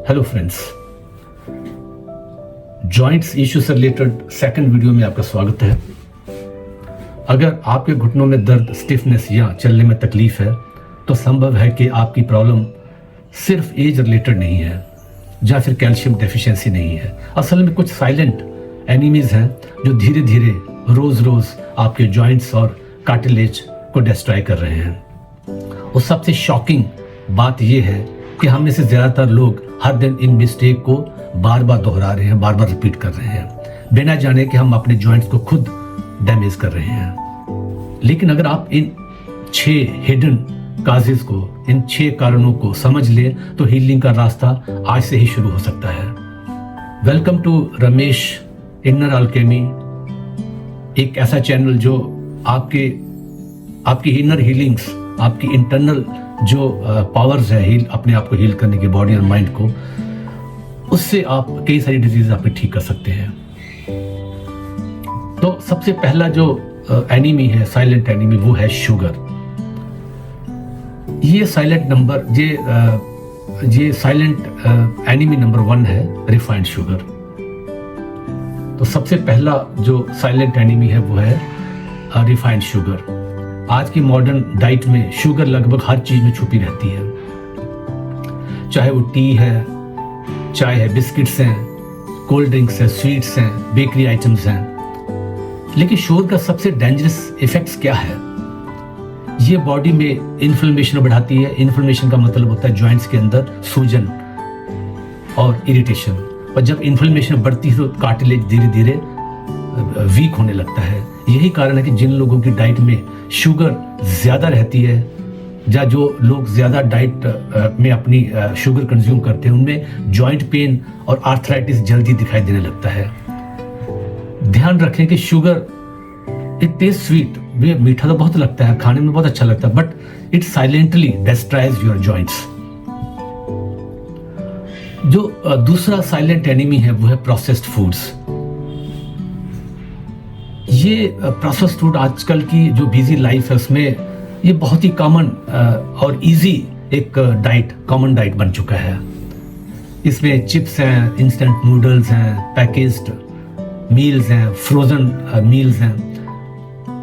Hello friends, joints issue से related second video में आपका स्वागत है। अगर आपके घुटनों में दर्द, स्टिफनेस या चलने में तकलीफ है तो संभव है कि आपकी प्रॉब्लम सिर्फ एज रिलेटेड नहीं है या फिर कैल्शियम डेफिशिएंसी नहीं है। असल में कुछ साइलेंट एनिमीज हैं जो धीरे धीरे रोज आपके जॉइंट्स और कार्टिलेज को डिस्ट्रॉय कर रहे हैं। और सबसे शॉकिंग बात यह है कि हम में से ज्यादातर लोग हर दिन इन मिस्टेक को बार बार दोहरा रहे हैं, बार बार रिपीट कर रहे हैं, बिना जाने कि हम अपने जॉइंट्स को खुद डैमेज कर रहे हैं। लेकिन अगर आप इन 6 हिडन काजेस को, इन 6 कारणों को समझ लें तो हीलिंग का रास्ता आज से ही शुरू हो सकता है। Welcome to Ramesh inner alchemy, एक ऐसा चैनल जो आपकी इनर हीलिंग्स, आपकी इंटरनल जो पावर्स है अपने आप को हील करने की, बॉडी और माइंड को, उससे आप कई सारी डिजीज अपने ठीक कर सकते हैं। तो सबसे पहला जो एनिमी है, साइलेंट एनिमी, वो है शुगर। ये साइलेंट नंबर, ये साइलेंट एनिमी नंबर 1 है रिफाइंड शुगर। तो सबसे पहला जो साइलेंट एनिमी है वो है रिफाइंड शुगर। आज की मॉडर्न डाइट में शुगर लगभग हर चीज में छुपी रहती है, चाहे वो टी है, चाय है, बिस्किट्स हैं, कोल्ड ड्रिंक्स हैं, स्वीट्स हैं, बेकरी आइटम्स हैं। लेकिन शुगर का सबसे डेंजरस इफेक्ट्स क्या है? ये बॉडी में इन्फ्लेमेशन बढ़ाती है। इन्फ्लेमेशन का मतलब होता है जॉइंट्स के अंदर सूजन और इरिटेशन। और जब इन्फ्लेमेशन बढ़ती है तो कार्टिलेज धीरे धीरे वीक होने लगता है। यही कारण है कि जिन लोगों की डाइट में शुगर ज्यादा रहती है, या जो लोग ज्यादा डाइट में अपनी शुगर कंज्यूम करते हैं, उनमें जॉइंट पेन और आर्थराइटिस जल्दी दिखाई देने लगता है। ध्यान रखें कि शुगर इट टेस्ट स्वीट, मीठा तो बहुत लगता है, खाने में बहुत अच्छा लगता है, but it silently destroys your joints. जो दूसरा साइलेंट एनिमी है वो है प्रोसेस्ड फूड्स। ये प्रोसेस्ड फूड आजकल की जो बिजी लाइफ है उसमें ये बहुत ही कॉमन और इजी एक कॉमन डाइट बन चुका है। इसमें चिप्स हैं, इंस्टेंट नूडल्स हैं, पैकेज्ड मील्स हैं, फ्रोजन मील्स हैं,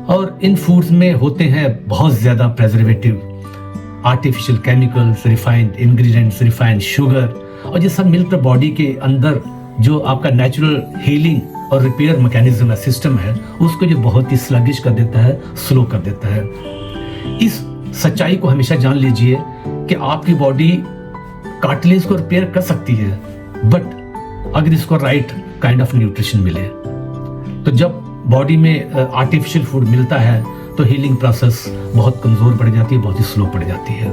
और इन फूड्स में होते हैं बहुत ज्यादा preservative, artificial chemicals, refined ingredients, refined sugar, और ये सब मिलकर बॉडी के अंदर जो आपका नेचुरल हीलिंग और रिपेयर मैकेनिज्म है, सिस्टम है, उसको जो बहुत ही स्लगिश कर देता है, स्लो कर देता है। इस सच्चाई को हमेशा जान लीजिए कि आपकी बॉडी कार्टिलेज को रिपेयर कर सकती है, बट अगर इसको राइट काइंड ऑफ न्यूट्रिशन मिले। तो जब बॉडी में आर्टिफिशियल फूड मिलता है तो हीलिंग प्रोसेस बहुत कमजोर पड़ जाती है, बहुत ही स्लो पड़ जाती है।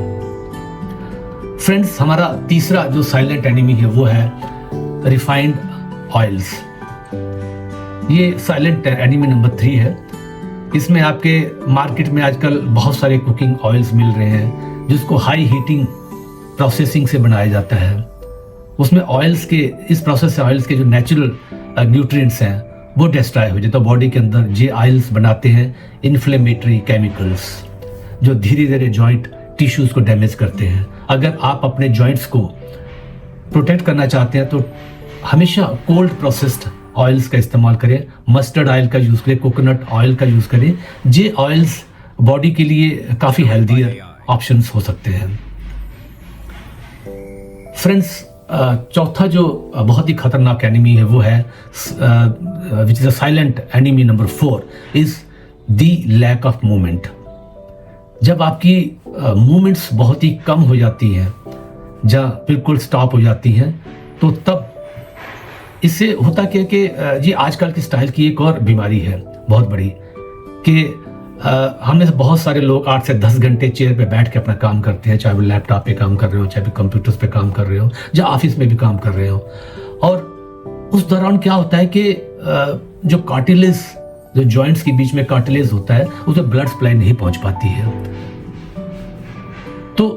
फ्रेंड्स, हमारा तीसरा जो साइलेंट एनिमी है वो है रिफाइंड ऑयल्स। ये साइलेंट एनिमी नंबर 3 है। इसमें आपके मार्केट में आजकल बहुत सारे कुकिंग ऑयल्स मिल रहे हैं जिसको हाई हीटिंग प्रोसेसिंग से बनाया जाता है। उसमें ऑयल्स के, इस प्रोसेस से ऑयल्स के जो नेचुरल न्यूट्रिएंट्स हैं वो डिस्ट्रॉय हो जाते हैं। बॉडी के अंदर ये ऑयल्स बनाते हैं इन्फ्लेमेटरी केमिकल्स जो धीरे धीरे जॉइंट टिश्यूज को डैमेज करते हैं। अगर आप अपने जॉइंट्स को प्रोटेक्ट करना चाहते हैं तो हमेशा कोल्ड प्रोसेस्ड ऑयल्स का इस्तेमाल करें। मस्टर्ड ऑयल का यूज करें, कोकोनट ऑयल का यूज करें। ये ऑयल्स बॉडी के लिए काफी हेल्दियर ऑप्शंस हो सकते हैं। फ्रेंड्स, चौथा जो बहुत ही खतरनाक एनिमी है वो है which is a silent enemy number 4 is the lack of movement. जब आपकी मूवमेंट्स बहुत ही कम हो जाती हैं या बिल्कुल स्टॉप हो जाती हैं तो तब इससे होता क्या कि ये आजकल की स्टाइल की एक और बीमारी है बहुत बड़ी, कि हमने से बहुत सारे लोग 8 से 10 घंटे चेयर पे बैठ के अपना काम करते हैं, चाहे वो लैपटॉप पे काम कर रहे हो, चाहे भी कंप्यूटर्स पे काम कर रहे हो, या ऑफिस में भी काम कर रहे हो। और उस दौरान क्या होता है कि जो कार्टिलेज, जो जॉइंट्स के बीच में कार्टिलेज होता है, उसमें ब्लड सप्लाई नहीं पहुंच पाती है। तो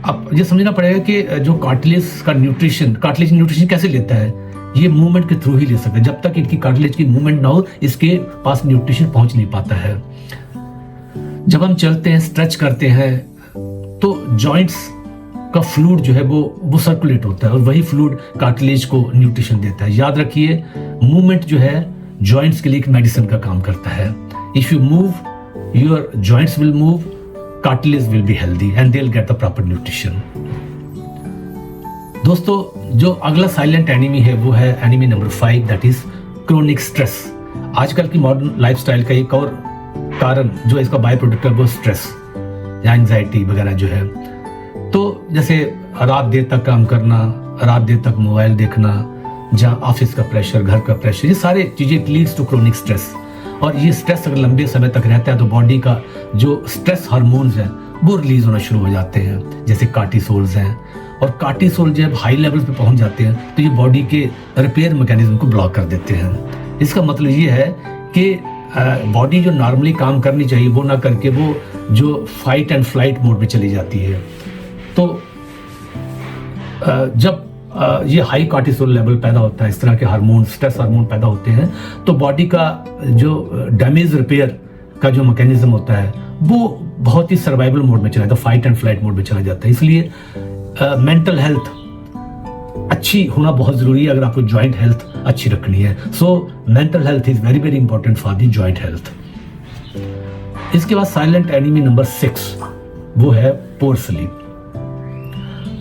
अब ये समझना पड़ेगा कि जो कार्टिलेज न्यूट्रिशन कैसे लेता है? ये मूवमेंट के थ्रू ही ले सकते हैं। जब तक इनकी कार्टिलेज की मूवमेंट ना हो, इसके पास न्यूट्रिशन पहुंच नहीं पाता है। जब हम चलते हैं, स्ट्रेच करते हैं, तो जॉइंट्स का फ्लूइड जो है वो सर्कुलेट होता है और वही फ्लूइड कार्टिलेज को न्यूट्रिशन देता है। याद रखिए, मूवमेंट जो है जॉइंट्स के लिए एक मेडिसिन का काम करता है। If you move, your joints will move, cartilage will be healthy and they will get the proper nutrition. दोस्तों, जो अगला साइलेंट एनिमी है वो है enemy number 5, that is chronic stress. आजकल की मॉडर्न लाइफस्टाइल का एक और कारण जो इसका बाय प्रोडक्ट है वो स्ट्रेस या एंजाइटी वगैरह जो है। तो जैसे रात देर तक काम करना, रात देर तक मोबाइल देखना, जहाँ ऑफिस का प्रेशर, घर का प्रेशर, ये सारे चीजें लीड्स टू क्रोनिक स्ट्रेस। और ये स्ट्रेस अगर लंबे समय तक रहता है तो बॉडी का जो स्ट्रेस हार्मोन्स हैं वो रिलीज होना शुरू हो जाते हैं, जैसे कार्टिसोल्स हैं। और कार्टिसोल जब हाई लेवल पे पहुंच जाते हैं तो ये बॉडी के रिपेयर मैकेनिज्म को ब्लॉक कर देते हैं। इसका मतलब ये है कि बॉडी जो नॉर्मली काम करनी चाहिए वो ना करके वो जो फाइट एंड फ्लाइट मोड में चली जाती है। तो जब ये हाई कार्टिसोल लेवल पैदा होता है, इस तरह के हार्मोन, स्ट्रेस हार्मोन पैदा होते हैं, तो बॉडी का जो डैमेज रिपेयर का जो मैकेनिज्म होता है वो बहुत ही सर्वाइवल मोड में चला जाता है, फाइट एंड फ्लाइट मोड में चला जाता है। इसलिए मेंटल हेल्थ अच्छी होना बहुत जरूरी है अगर आपको जॉइंट हेल्थ अच्छी रखनी है। So mental health is very very important for the joint health. इसके बाद साइलेंट एनिमी नंबर 6 वो है पोर स्लीप।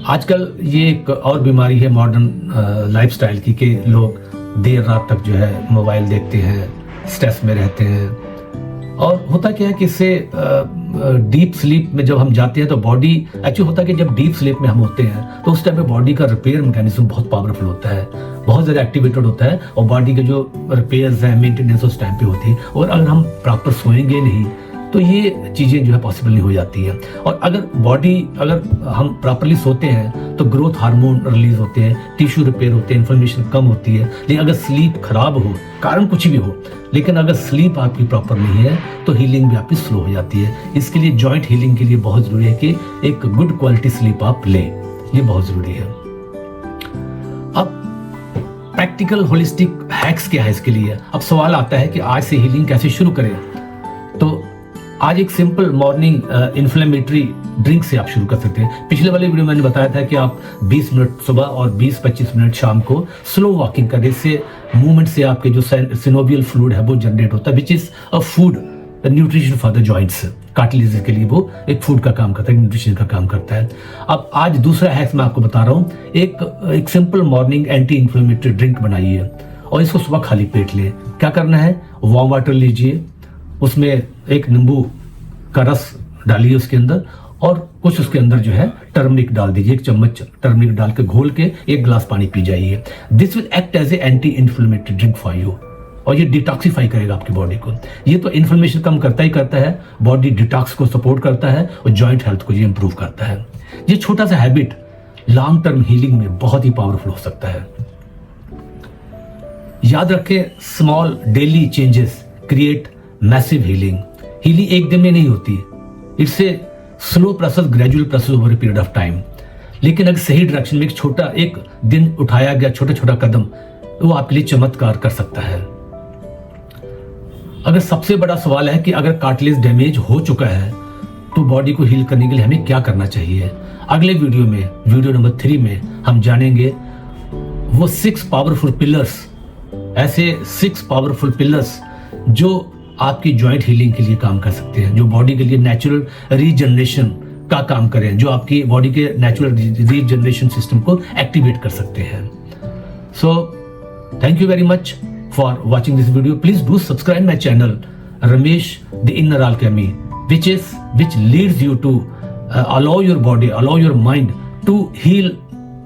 आजकल ये एक और बीमारी है मॉडर्न लाइफस्टाइल की कि लोग देर रात तक जो है मोबाइल देखते हैं, स्ट्रेस में रहते हैं। और होता क्या है कि इससे डीप स्लीप में जब हम जाते हैं तो बॉडी एक्चुअली होता है कि जब डीप स्लीप में हम होते हैं तो उस टाइम पे बॉडी का रिपेयर मैकेनिज्म बहुत पावरफुल होता है, बहुत ज़्यादा एक्टिवेटेड होता है और बॉडी के जो रिपेयर्स हैं, मेंटेनेंस उस टाइम पे होती है। और अगर हम प्रॉपर सोएंगे नहीं तो ये चीज़ें जो है पॉसिबल नहीं हो जाती है। और अगर हम प्रॉपरली सोते हैं तो ग्रोथ हार्मोन रिलीज होते हैं, टिश्यू रिपेयर होते हैं, इन्फ्लेमेशन कम होती है। लेकिन अगर स्लीप खराब हो, कारण कुछ भी हो, लेकिन अगर स्लीप आपकी प्रॉपर नहीं है तो हीलिंग भी आपकी स्लो हो जाती है। इसके लिए जॉइंट हीलिंग के लिए बहुत जरूरी है कि एक गुड क्वालिटी स्लीप आप लें, ये बहुत जरूरी है। अब प्रैक्टिकल होलिस्टिक हैक्स क्या है इसके लिए? अब सवाल आता है कि आज से हीलिंग कैसे शुरू करें। तो आज एक सिंपल मॉर्निंग इन्फ्लेमेटरी ड्रिंक से आप शुरू कर सकते हैं। पिछले वाले वीडियो में मैंने बताया था कि आप 20 मिनट सुबह और 20-25 मिनट शाम को स्लो वॉकिंग करें। इससे मूवमेंट से आपके जो सिनोवियल फ्लूइड है वो जनरेट होता है, which is a food nutrition for the joints. Cartilage के लिए वो एक फूड का काम करता है, न्यूट्रिशन का काम करता है। अब आज दूसरा हैक्स मैं आपको बता रहा हूँ। एक simple morning anti inflammatory drink बनाइए और इसको सुबह खाली पेट लें। क्या करना है, वार्म वाटर लीजिए, उसमें एक नींबू का रस डालिए उसके अंदर और कुछ उसके अंदर जो है टर्मरिक डाल दीजिए। 1 चम्मच टर्मरिक डाल के घोल के 1 गिलास पानी पी जाइए। This will act as a anti inflammatory drink for you और ये डिटॉक्सिफाई करेगा आपकी बॉडी को। ये तो इन्फ्लेमेशन कम करता ही करता है, बॉडी डिटॉक्स को सपोर्ट करता है और जॉइंट हेल्थ को ये इंप्रूव करता है। ये छोटा सा हैबिट लॉन्ग टर्म हीलिंग में बहुत ही पावरफुल हो सकता है। याद रखें, small daily changes create massive healing. Healing एक दिन में नहीं होती, it's a slow process, gradual process over a period of time. लेकिन अगर सही डायरेक्शन में एक दिन उठाया गया छोटा छोटा कदम, वो आपके लिए चमत्कार कर सकता है। अगर सबसे बड़ा सवाल है कि अगर कार्टिलेज डैमेज हो चुका है तो बॉडी को हील करने के लिए हमें क्या करना चाहिए, अगले वीडियो में, वीडियो नंबर 3 में हम जानेंगे वो 6 पावरफुल पिलर्स, ऐसे 6 पावरफुल पिलर्स जो आपकी जॉइंट हीलिंग के लिए काम कर सकते हैं, जो बॉडी के लिए नेचुरल रीजनरेशन का काम करें, जो आपकी बॉडी के नेचुरल रीजनरेशन सिस्टम को एक्टिवेट कर सकते हैं। So thank you very much for watching this video. Please do subscribe my channel Ramesh the inner Alchemy, which leads you to allow your body, allow your mind to heal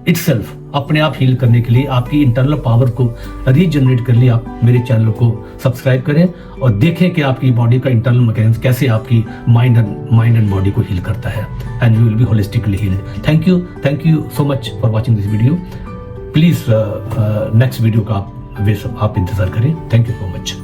itself। अपने आप heal करने के लिए, आपकी internal power को regenerate करने के लिए आप मेरे चैनल को सब्सक्राइब करें और देखें कि आपकी बॉडी का इंटरनल मैकेनिज्म कैसे आपकी माइंड एंड बॉडी को हील करता है, and you will be holistically healed. Thank you so much for watching this video. Please next video का आप इंतजार करें। Thank you so much.